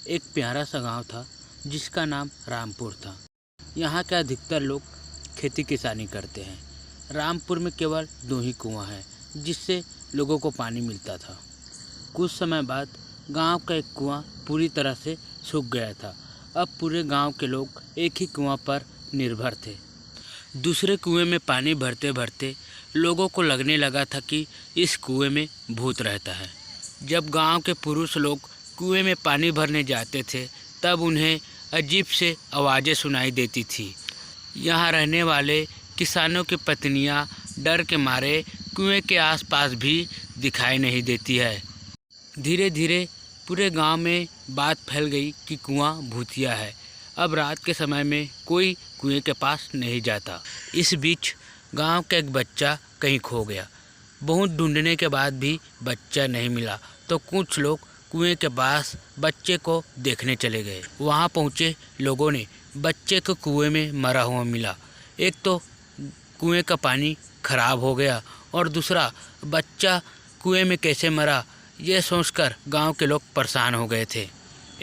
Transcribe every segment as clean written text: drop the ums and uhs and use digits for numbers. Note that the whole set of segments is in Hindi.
एक प्यारा सा गांव था जिसका नाम रामपुर था। यहाँ के अधिकतर लोग खेती किसानी करते हैं। रामपुर में केवल 2 ही कुआं हैं जिससे लोगों को पानी मिलता था। कुछ समय बाद गांव का एक कुआं पूरी तरह से सूख गया था। अब पूरे गांव के लोग एक ही कुआं पर निर्भर थे। दूसरे कुएं में पानी भरते भरते लोगों को लगने लगा था कि इस कुएं में भूत रहता है। जब गांव के पुरुष लोग कुएं में पानी भरने जाते थे तब उन्हें अजीब से आवाज़ें सुनाई देती थी। यहाँ रहने वाले किसानों की पत्नियाँ डर के मारे कुएं के आसपास भी दिखाई नहीं देती है। धीरे धीरे पूरे गांव में बात फैल गई कि कुआं भूतिया है। अब रात के समय में कोई कुएं के पास नहीं जाता। इस बीच गांव का एक बच्चा कहीं खो गया। बहुत ढूंढने के बाद भी बच्चा नहीं मिला तो कुछ लोग कुएं के पास बच्चे को देखने चले गए। वहां पहुंचे लोगों ने बच्चे को कुएं में मरा हुआ मिला। एक तो कुएं का पानी खराब हो गया और दूसरा बच्चा कुएं में कैसे मरा ये सोचकर गांव के लोग परेशान हो गए थे।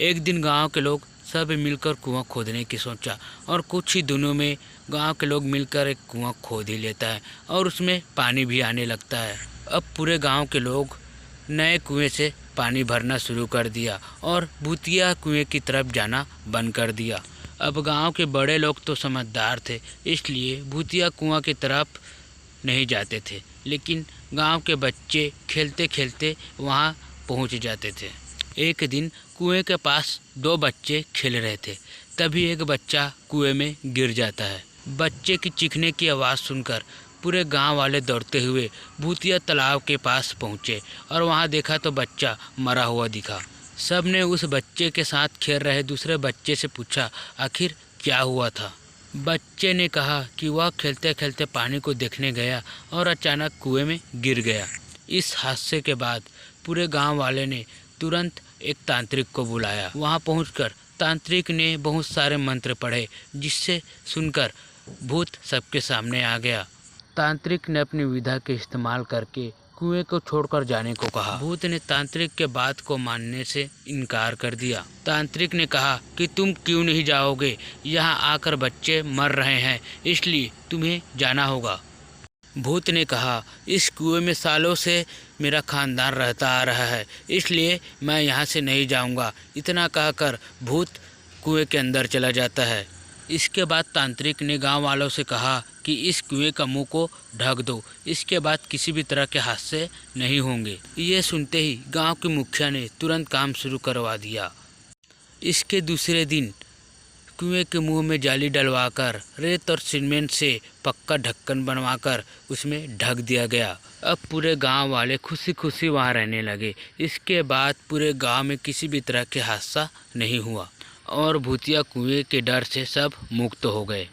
एक दिन गांव के लोग सब मिलकर कुआं खोदने की सोचा और कुछ ही दिनों में गांव के लोग मिलकर एक कुआं खोद ही लेता है और उसमें पानी भी आने लगता है। अब पूरे गांव के लोग नए कुएं से पानी भरना शुरू कर दिया और भूतिया कुएं की तरफ जाना बंद कर दिया। अब गांव के बड़े लोग तो समझदार थे, इसलिए भूतिया कुआं की तरफ नहीं जाते थे, लेकिन गांव के बच्चे खेलते खेलते वहां पहुंच जाते थे। एक दिन कुएं के पास 2 बच्चे खेल रहे थे। तभी एक बच्चा कुएं में गिर जाता है। बच्चे की चीखने की आवाज़ सुनकर पूरे गांव वाले दौड़ते हुए भूतिया तालाब के पास पहुंचे और वहां देखा तो बच्चा मरा हुआ दिखा। सब ने उस बच्चे के साथ खेल रहे दूसरे बच्चे से पूछा आखिर क्या हुआ था। बच्चे ने कहा कि वह खेलते खेलते पानी को देखने गया और अचानक कुएं में गिर गया। इस हादसे के बाद पूरे गांव वाले ने तुरंत एक तांत्रिक को बुलाया। वहां पहुंचकर तांत्रिक ने बहुत सारे मंत्र पढ़े जिससे सुनकर भूत सबके सामने आ गया। तांत्रिक ने अपनी विधा के इस्तेमाल करके कुएं को छोड़कर जाने को कहा। भूत ने तांत्रिक के बात को मानने से इनकार कर दिया। तांत्रिक ने कहा कि तुम क्यों नहीं जाओगे, यहाँ आकर बच्चे मर रहे हैं, इसलिए तुम्हें जाना होगा। भूत ने कहा इस कुएं में सालों से मेरा खानदान रहता आ रहा है, इसलिए मैं यहाँ से नहीं जाऊँगा। इतना कहकर भूत कुएं के अंदर चला जाता है। इसके बाद तांत्रिक ने गांव वालों से कहा कि इस कुएं का मुंह को ढक दो, इसके बाद किसी भी तरह के हादसे नहीं होंगे। ये सुनते ही गांव के मुखिया ने तुरंत काम शुरू करवा दिया। इसके दूसरे दिन कुएं के मुंह में जाली डलवाकर रेत और सीमेंट से पक्का ढक्कन बनवाकर उसमें ढक दिया गया। अब पूरे गांव वाले खुशी खुशी वहां रहने लगे। इसके बाद पूरे गांव में किसी भी तरह के हादसा नहीं हुआ और भूतिया कुएं के डर से सब मुक्त हो गए।